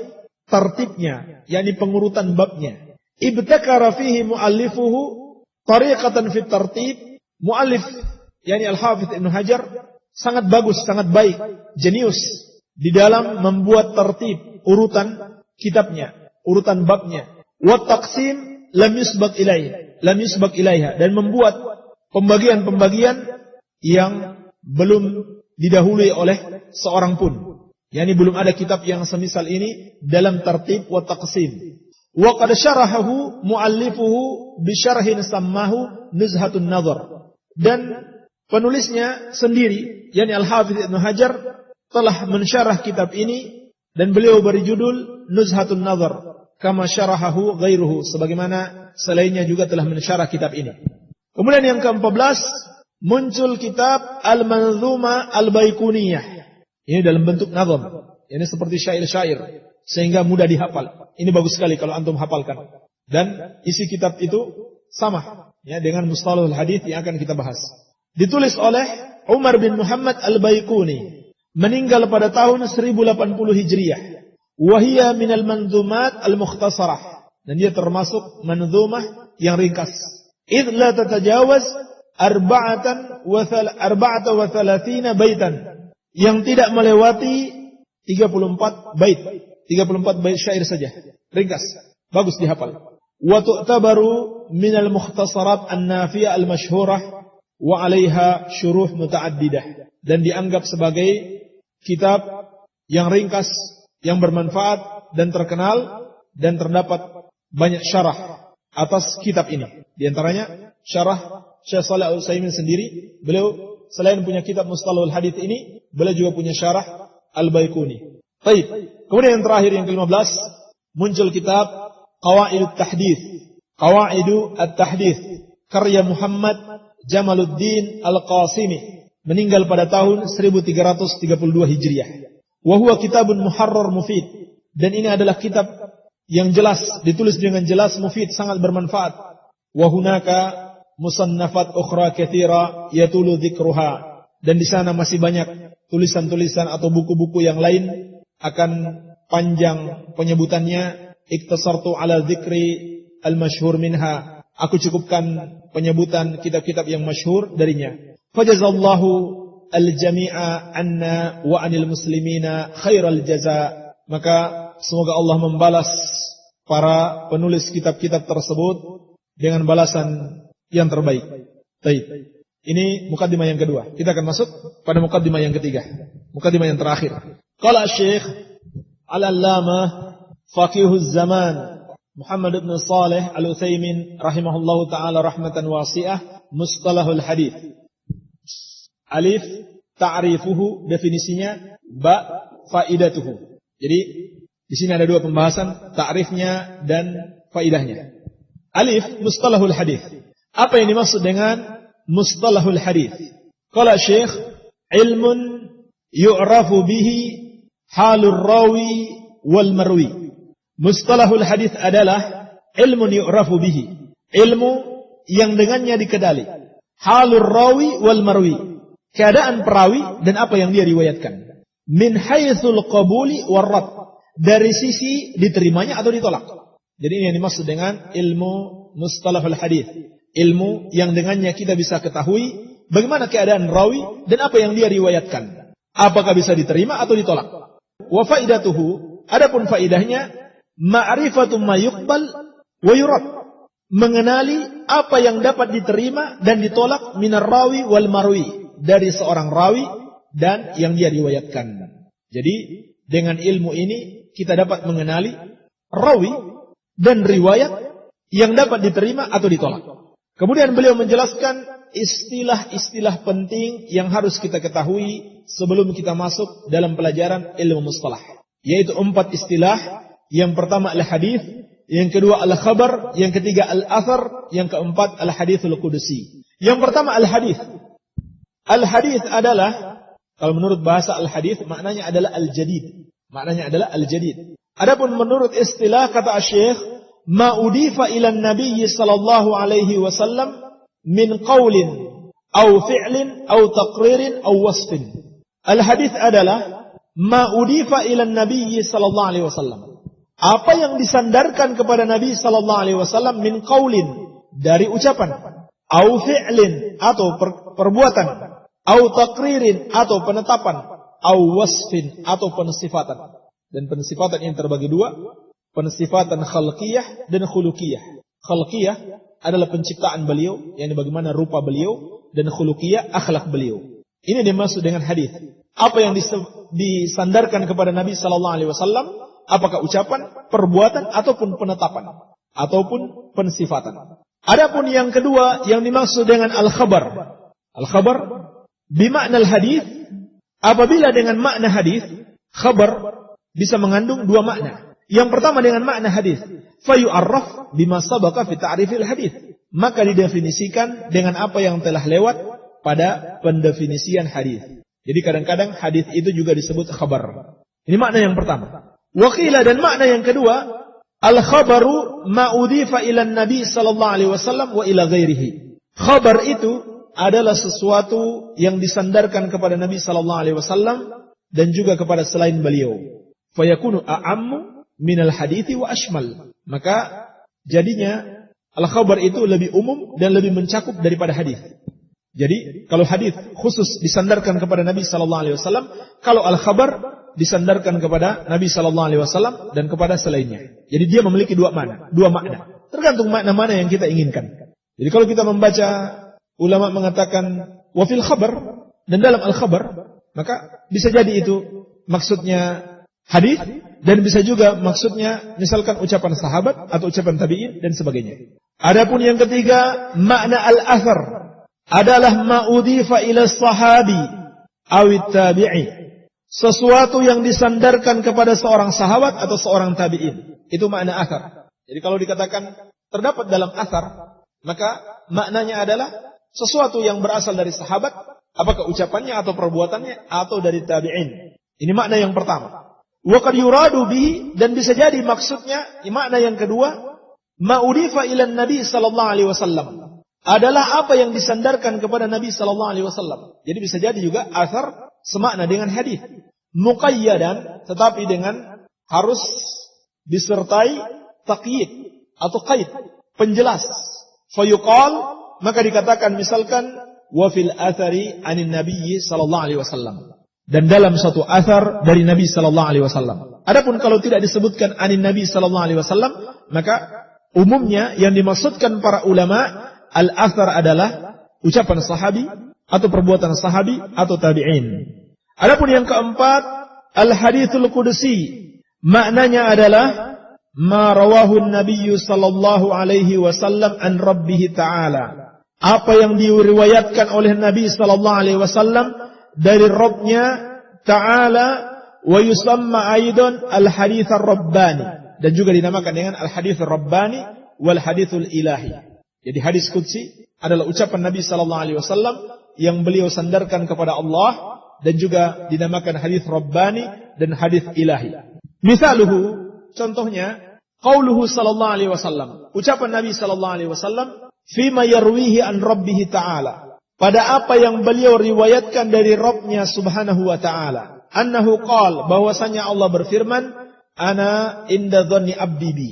Speaker 1: tertibnya, yakni pengurutan babnya. Ibtakara fihi muallifuhu tariqatan fit tartib. Muallif yakni Al-Hafidz Ibnu Hajar sangat bagus, sangat baik, jenius di dalam membuat tertib urutan kitabnya, urutan babnya. Wa taqsim lam yusbaq ilaiha, dan membuat pembagian-pembagian yang belum didahului oleh seorang pun. Yani belum ada kitab yang semisal ini dalam tertib wa taqsim. Wa qad syarahahu muallifuhu bi syarhin sammahu Nuzhatun Nadhar. Dan penulisnya sendiri, yani Al-Hafidz Ibnu Hajar, telah mensyarah kitab ini dan beliau beri judul Nuzhatun Nadhar, kama syarahahu ghairuhu, sebagaimana selainnya juga telah mensyarah kitab ini. Kemudian yang ke-14, muncul kitab Al-Manzuma Al-Baiquniyah. Ini dalam bentuk nazam. Ini seperti syair-syair sehingga mudah dihafal. Ini bagus sekali kalau antum hafalkan. Dan isi kitab itu sama ya dengan Mustalahul Hadits yang akan kita bahas. Ditulis oleh Umar bin Muhammad Al-Baiquni, meninggal pada tahun 1080 Hijriah. Wahia minal manzumat al-mukhtasarah, dan dia termasuk manzumah yang ringkas. Idh la tatajawaz 34 baitan, yang tidak melewati 34 bait. 34 bait syair saja. Ringkas, bagus dihafal. Wa tu'tabaru minal mukhtasarat an-nafiyah al-masyhurah wa 'alaiha syuruh muta'addidah, dan dianggap sebagai kitab yang ringkas, yang bermanfaat dan terkenal, dan terdapat banyak syarah atas kitab ini. Di antaranya syarah Syekh Shalih Al-Utsaimin sendiri. Beliau selain punya kitab Mustalahul Hadits ini, beliau juga punya syarah Al-Baiquni. Baik. Kemudian yang terakhir, yang ke-15, muncul kitab Qawaidut Tahdits. Qawaidut At-Tahdits karya Muhammad Jamaluddin Al-Qasimi, meninggal pada tahun 1332 Hijriah. Wa huwa kitabun muharrar mufid, dan ini adalah kitab yang jelas, ditulis dengan jelas, mufid, sangat bermanfaat. Wa hunaka musannafat ukhra katsira yatulu dzikruha, dan di sana masih banyak tulisan-tulisan atau buku-buku yang lain akan panjang penyebutannya. Iktasartu ala dzikri al-masyhur minha, aku cukupkan penyebutan kitab-kitab yang masyhur darinya. Fajazallahu al-jami'a anna wa anil muslimina khairal jaza, maka semoga Allah membalas para penulis kitab-kitab tersebut dengan balasan yang terbaik. Baik. Ini mukaddimah yang kedua. Kita akan masuk pada mukaddimah yang ketiga. Mukaddimah yang terakhir. Qala Syekh Al-Allamah Faqihuz Zaman Muhammad ibn Shalih Al-Utsaimin rahimahullahu taala rahmatan wasi'ah, Mustalahul Hadits. Alif ta'rifuhu, definisinya, ba faidatuhu. Jadi di sini ada dua pembahasan, ta'rifnya dan faidahnya. Alif, Mustalahul Hadits. Apa yang dimaksud dengan Mustalahul Hadits? Qala Syekh, ilmun yu'rafu bihi halur rawi wal marwi. Mustalahul Hadits adalah ilmun yu'rafu bihi, ilmu yang dengannya dikenali, halur rawi wal marwi, keadaan perawi dan apa yang dia riwayatkan. Min haitsul qabuli war rad, dari sisi diterimanya atau ditolak. Jadi ini yang dimaksud dengan ilmu Mustalahul Hadits, ilmu yang dengannya kita bisa ketahui bagaimana keadaan rawi dan apa yang dia riwayatkan, apakah bisa diterima atau ditolak. Wa faidatuhu, adapun faidahnya, ma'rifatu ma yuqbal wa yurad, mengenali apa yang dapat diterima dan ditolak minar rawi wal marwi, dari seorang rawi dan yang dia riwayatkan. Jadi dengan ilmu ini kita dapat mengenali rawi dan riwayat yang dapat diterima atau ditolak. Kemudian beliau menjelaskan istilah-istilah penting yang harus kita ketahui sebelum kita masuk dalam pelajaran ilmu mustalah, yaitu 4 istilah. Yang pertama al-hadits, yang kedua al-khabar, yang ketiga al-athar, yang keempat al-haditsul qudusi. Yang pertama al-hadits. Al-hadits adalah, kalau menurut bahasa al-hadits, maknanya adalah al-jadid. Maknanya adalah al-jadid. Adapun menurut istilah kata Syekh,
Speaker 2: ma udifa ila an-nabiy sallallahu alaihi wasallam min qaulin aw fi'lin aw taqririn aw wasfin. Al-hadits adalah ma udifa ila an-nabiy sallallahu alaihi wasallam. Apa yang disandarkan kepada Nabi sallallahu alaihi wasallam min qaulin, dari ucapan, aw fi'lin atau perbuatan, aw taqririn atau penetapan, aw wasfin atau pensifatan. Dan pensifatan yang terbagi dua, pensifatan khalqiyah dan khuluqiyah. Khalqiyah adalah penciptaan beliau, yakni bagaimana rupa beliau, dan khuluqiyah akhlak beliau. Ini dimaksud dengan hadis. Apa yang disandarkan kepada Nabi sallallahu alaihi wasallam, apakah ucapan, perbuatan ataupun penetapan ataupun pensifatan. Adapun yang kedua yang dimaksud dengan al-khabar. Al-khabar bimakna al-hadis, apabila dengan makna hadis, khabar bisa mengandung dua makna. Yang pertama dengan makna hadis, fayu'arraf bima sabaqa fi ta'rifil hadis. Maka didefinisikan dengan apa yang telah lewat pada pendefinisian hadis. Jadi kadang-kadang hadis itu juga disebut khabar. Ini makna yang pertama. Wakila, dan makna yang kedua, al-khabaru ma udhifa ila an-nabi sallallahu alaihi wasallam wa ila ghairihi. Khabar itu adalah sesuatu yang disandarkan kepada Nabi sallallahu alaihi wasallam dan juga kepada selain beliau. Fayakunu a'ammu minal hadithi wa ashmal. Maka jadinya al-khabar itu lebih umum dan lebih mencakup daripada hadis. Jadi kalau hadis khusus disandarkan kepada Nabi sallallahu alaihi wasallam, kalau al-khabar disandarkan kepada Nabi sallallahu alaihi wasallam dan kepada selainnya. Jadi dia memiliki dua makna. Tergantung makna mana yang kita inginkan. Jadi kalau kita membaca, ulama mengatakan wa fil khabar, dan dalam al-khabar, maka bisa jadi itu maksudnya hadis, dan bisa juga maksudnya misalkan ucapan sahabat atau ucapan tabi'in dan sebagainya. Adapun yang ketiga, makna al-athar adalah ma'udhifa ila sahabi awit tabi'i. Sesuatu yang disandarkan kepada seorang sahabat atau seorang tabi'in. Itu makna athar. Jadi kalau dikatakan terdapat dalam athar, maka maknanya adalah sesuatu yang berasal dari sahabat, apakah ucapannya atau perbuatannya, atau dari tabi'in. Ini makna yang pertama. Wa qad yuradu bihi, dan bisa jadi maksudnya, makna yang kedua, ma'udifa ila nabi sallallahu alaihi wasallam, adalah apa yang disandarkan kepada Nabi sallallahu alaihi wasallam. Jadi bisa jadi juga athar semakna dengan hadis. Muqayyadan, tetapi dengan harus disertai taqyid atau qaid, penjelas. Fayuqal, maka dikatakan misalkan wa fil athari anin nabiyyi sallallahu alaihi wasallam. Dan dalam satu athar dari Nabi sallallahu alaihi wasallam. Adapun kalau tidak disebutkan anin Nabi sallallahu alaihi wasallam, maka umumnya yang dimaksudkan para ulama, al-athar adalah ucapan sahabi atau perbuatan sahabi atau tabi'in. Adapun yang keempat, al-hadithul qudsi, maknanya adalah ma rawahu an-nabiy sallallahu alaihi wasallam an rabbih ta'ala. Apa yang diriwayatkan oleh Nabi sallallahu alaihi wasallam dari Rabb-Nya ta'ala, wa yusamma aidan al-hadits ar-rabbani, dan juga dinamakan dengan al-hadits ar-rabbani wal haditsul ilahi. Jadi hadis qudsi adalah ucapan Nabi sallallahu alaihi wasallam yang beliau sandarkan kepada Allah, dan juga dinamakan hadis rabbani dan hadis ilahi. Misaluhu, contohnya, qauluhu sallallahu alaihi wasallam, ucapan Nabi sallallahu alaihi wasallam, fima yarwihi an rabbih ta'ala, pada apa yang beliau riwayatkan dari Rabb-Nya subhanahu wa ta'ala. Annahu qala, bahwasanya Allah berfirman, ana inda dhanni abdi bi,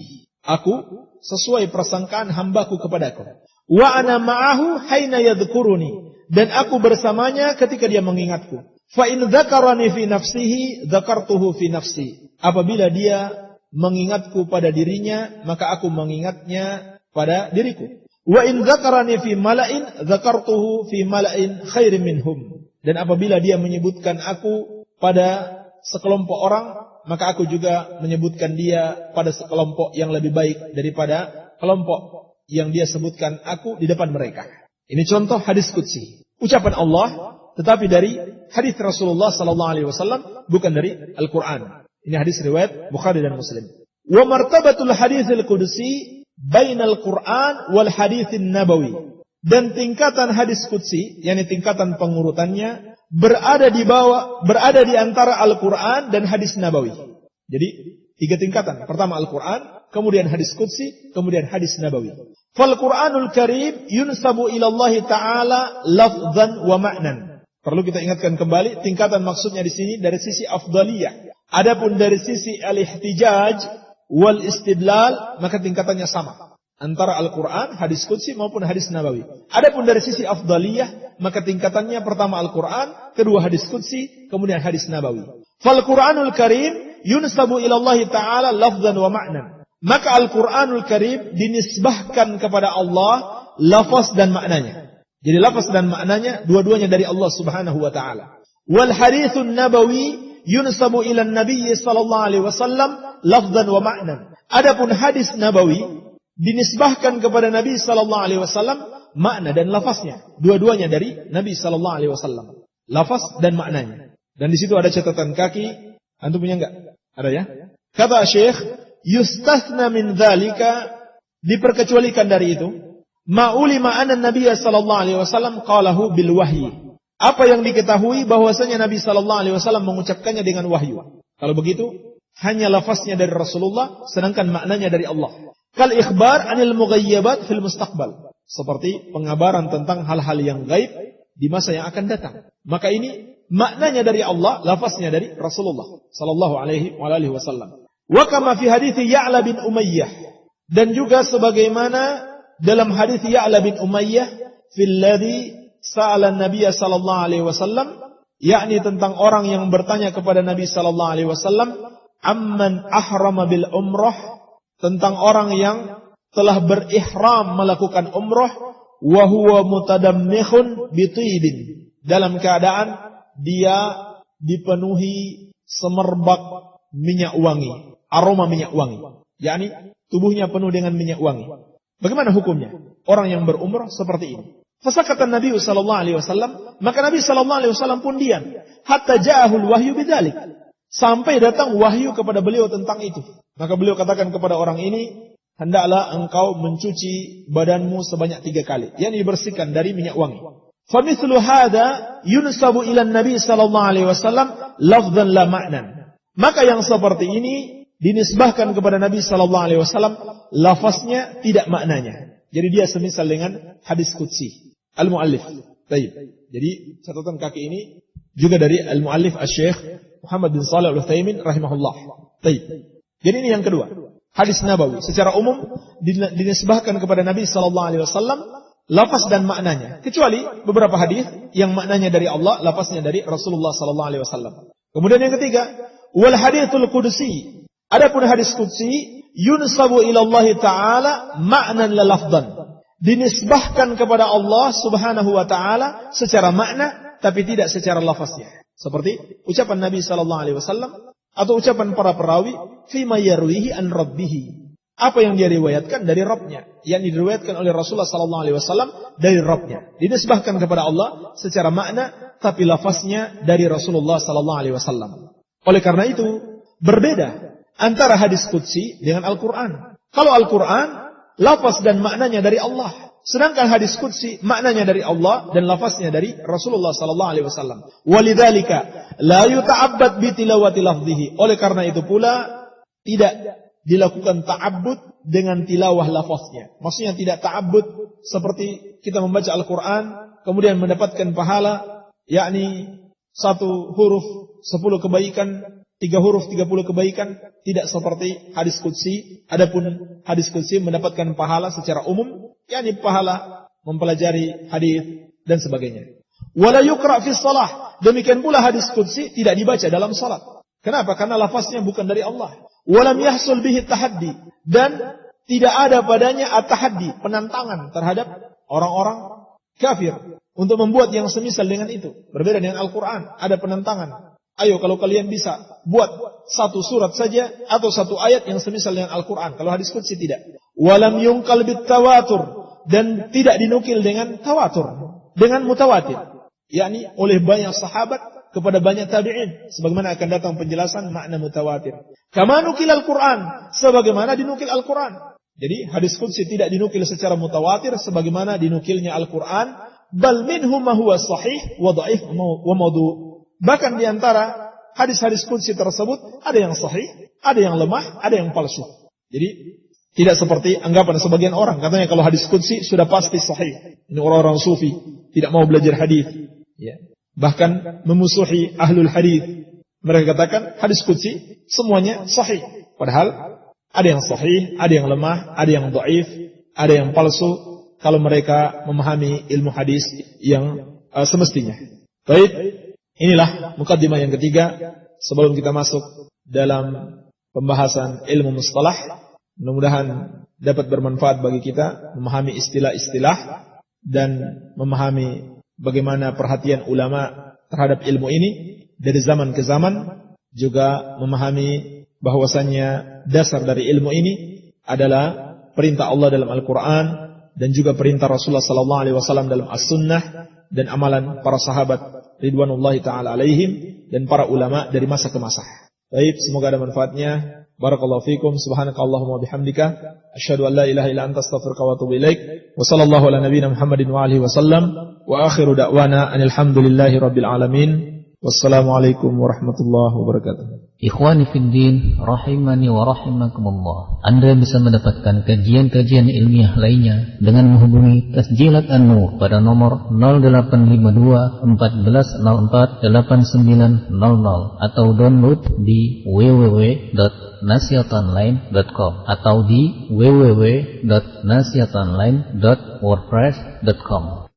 Speaker 2: aku sesuai persangkaan hambaku kepadaku. Wa ana ma'ahu haina yadhkuruni, dan aku bersamanya ketika dia mengingatku. Fa in dzakarani fi nafsihi dzakartuhu fi nafsi, apabila dia mengingatku pada dirinya, maka aku mengingatnya pada diriku. Wa in dzakarani fi mala'in dzakartuhu fi mala'in khairin minhum, dan apabila dia menyebutkan aku pada sekelompok orang, maka aku juga menyebutkan dia pada sekelompok yang lebih baik daripada kelompok yang dia sebutkan aku di depan mereka. Ini contoh hadis qudsi, ucapan Allah, tetapi dari hadis Rasulullah sallallahu alaihi wasallam, bukan dari Al-Qur'an. Ini hadis riwayat Bukhari dan Muslim. Wa martabatul haditsil qudsi bainal Qur'an wal haditsin nabawi, dan tingkatan hadis qudsi, yakni tingkatan pengurutannya, berada di antara Al-Quran dan hadis Nabawi. Jadi 3 tingkatan. Pertama Al-Quran, kemudian hadis qudsi, kemudian hadis nabawi. Fal Qur'anul Karim yunsabu ila Allah Ta'ala lafzan wa ma'nan. Perlu kita ingatkan kembali, tingkatan maksudnya di sini dari sisi afdaliyah. Adapun dari sisi al-ihtijaj wal istidlal, maka tingkatannya sama antara Al-Qur'an, hadis qudsi maupun hadis nabawi. Adapun dari sisi afdaliyah, maka tingkatannya pertama Al-Qur'an, kedua hadis qudsi, kemudian hadis nabawi. Fal Qur'anul Karim yunsabu ila Allah Ta'ala lafzan wa ma'nan. Maka Al-Qur'anul Karim dinisbahkan kepada Allah lafaz dan maknanya. Jadi lafaz dan maknanya dua-duanya dari Allah Subhanahu wa taala. Wal haditsun nabawi yunsabu ila Nabi sallallahu alaihi wasallam lafzan wa ma'nan. Adapun hadis nabawi dinisbahkan kepada Nabi sallallahu alaihi wasallam makna dan lafaznya. Dua-duanya dari Nabi sallallahu alaihi wasallam. Lafaz dan maknanya. Dan di situ ada catatan kaki. Antum punya enggak? Ada ya? Kata Syekh, yustasna min dzalika, diperkecualikan dari itu, ma'ulima anna Nabi sallallahu alaihi wasallam qalahu bil wahyi. Apa yang diketahui bahwasanya Nabi sallallahu alaihi wasallam mengucapkannya dengan wahyu. Kalau begitu, hanya lafaznya dari Rasulullah sedangkan maknanya dari Allah. Kal ikhbar anil mughayyabat fil mustaqbal. Seperti pengabaran tentang hal-hal yang gaib di masa yang akan datang. Maka ini maknanya dari Allah, lafaznya dari Rasulullah sallallahu alaihi wasallam. Wa kama fi hadits Ya'la bin Umayyah, dan juga sebagaimana dalam hadis Ya'la bin Umayyah fil ladzi sa'ala Nabi sallallahu alaihi wasallam, yakni tentang orang yang bertanya kepada Nabi sallallahu alaihi wasallam, amman ahrama bil umrah, tentang orang yang telah berihram melakukan umrah, wa huwa mutadammikhun bitibin, dalam keadaan dia dipenuhi semerbak minyak wangi, aroma minyak wangi, yakni tubuhnya penuh dengan minyak wangi. Bagaimana hukumnya orang yang berumrah seperti ini? Fasakata Nabi sallallahu alaihi wasallam, maka Nabi sallallahu alaihi wasallam pun diam hatta ja'ahul wahyu bidzalik, sampai datang wahyu kepada beliau tentang itu. Maka beliau katakan kepada orang ini, hendaklah engkau mencuci badanmu sebanyak 3 kali, yakni dibersihkan dari minyak wangi. Famithlu hadza yunsabu ila Nabi sallallahu alaihi wasallam lafzan la ma'nan. Maka yang seperti ini dinisbahkan kepada Nabi sallallahu alaihi wasallam lafaznya tidak maknanya. Jadi dia semisal dengan hadis qudsi. Al-muallif. Baik. Jadi catatan kaki ini juga dari al-muallif Asy-Syaikh Muhammad bin Shalih Al-Utsaimin rahimahullah. Baik. Jadi ini yang kedua. Hadis nabawi secara umum dinisbahkan kepada Nabi sallallahu alaihi wasallam lafaz dan maknanya, kecuali beberapa hadis yang maknanya dari Allah, lafaznya dari Rasulullah sallallahu alaihi wasallam. Kemudian yang ketiga, wal haditsul qudsi. Adapun hadis qudsi yunsabu ila Allah taala ma'nan la lafdhan. Dinisbahkan kepada Allah Subhanahu wa taala secara makna tapi tidak secara lafaznya. Seperti ucapan Nabi sallallahu alaihi wasallam atau ucapan para perawi fi ma yarwihi an rabbih. Apa yang dia riwayatkan dari Rabbnya, yang diriwayatkan oleh Rasulullah sallallahu alaihi wasallam dari Rabbnya, dinisbahkan kepada Allah secara makna tapi lafaznya dari Rasulullah sallallahu alaihi wasallam. Oleh karena itu berbeda antara hadis qudsi dengan Al-Qur'an. Kalau Al-Qur'an lafaz dan maknanya dari Allah, sedangkan hadis qudsi maknanya dari Allah dan lafaznya dari Rasulullah sallallahu alaihi wasallam. Walidzalika la yuta'abbad bi tilawati lafzihi. Oleh karena itu pula tidak dilakukan ta'abbud dengan tilawah lafaznya. Maksudnya tidak ta'abbud seperti kita membaca Al-Qur'an kemudian mendapatkan pahala, yakni 1 huruf 10 kebaikan, 3 huruf 30 kebaikan, tidak seperti hadis qudsi. Adapun hadis qudsi mendapatkan pahala secara umum, yakni pahala mempelajari hadis dan sebagainya. Wala yuqra fi shalah. Demikian pula hadis qudsi tidak dibaca dalam salat. Kenapa? Karena lafaznya bukan dari Allah. Walam yahsul bihi tahaddi, dan tidak ada padanya at-tahaddi, penentangan terhadap orang-orang kafir untuk membuat yang semisal dengan itu. Berbeda dengan Al-Qur'an, ada penentangan. Ayo kalau kalian bisa buat 1 surat saja atau 1 ayat yang semisal dengan Al-Qur'an. Kalau hadis qudsi tidak. Walam yunqal bit tawatur, dan tidak dinukil dengan tawatur, dengan mutawatir, yakni oleh banyak sahabat kepada banyak tabi'in, sebagaimana akan datang penjelasan makna mutawatir. Kama nukil Al-Qur'an, sebagaimana dinukil Al-Qur'an. Jadi hadis qudsi tidak dinukil secara mutawatir sebagaimana dinukilnya Al-Qur'an, bal minhum ma huwa sahih wa dhaif wa mawdu'. Bahkan di antara hadis-hadis qudsi tersebut ada yang sahih, ada yang lemah, ada yang palsu. Jadi tidak seperti anggapan sebagian orang, katanya kalau hadis qudsi sudah pasti sahih. Ini orang-orang sufi tidak mau belajar hadis, ya. Bahkan memusuhi ahlul hadis. Mereka katakan hadis qudsi semuanya sahih. Padahal ada yang sahih, ada yang lemah, ada yang dhaif, ada yang palsu kalau mereka memahami ilmu hadis yang semestinya. Baik, inilah mukaddimah yang ketiga sebelum kita masuk dalam pembahasan ilmu mustalah. Mudah-mudahan dapat bermanfaat bagi kita memahami istilah-istilah dan memahami bagaimana perhatian ulama terhadap ilmu ini dari zaman ke zaman, juga memahami bahwasannya dasar dari ilmu ini adalah perintah Allah dalam Al-Quran dan juga perintah Rasulullah SAW dalam As-Sunnah dan amalan para sahabat ridwanullahi ta'ala alaihim dan para ulama dari masa ke masa. Baik, semoga ada manfaatnya. Barakallahu fikum. Subhanakallahumma bihamdika asyhadu an la ilaha illa anta astaghfiruka wa atubu ilaik. Wa sallallahu ala nabiyyina Muhammadin wa alihi wasallam. Wa akhiru da'wana anil hamdulillahi rabbil alamin. Wassalamualaikum warahmatullahi wabarakatuh.
Speaker 3: Ikhwani fiddin, rahimani wa rahimakumullah. Anda bisa mendapatkan kajian-kajian ilmiah lainnya dengan menghubungi Tasjilat An-Nur pada nomor 0852 1404 8900 atau download di www.nasihatonline.com atau di www.nasihatonline.wordpress.com.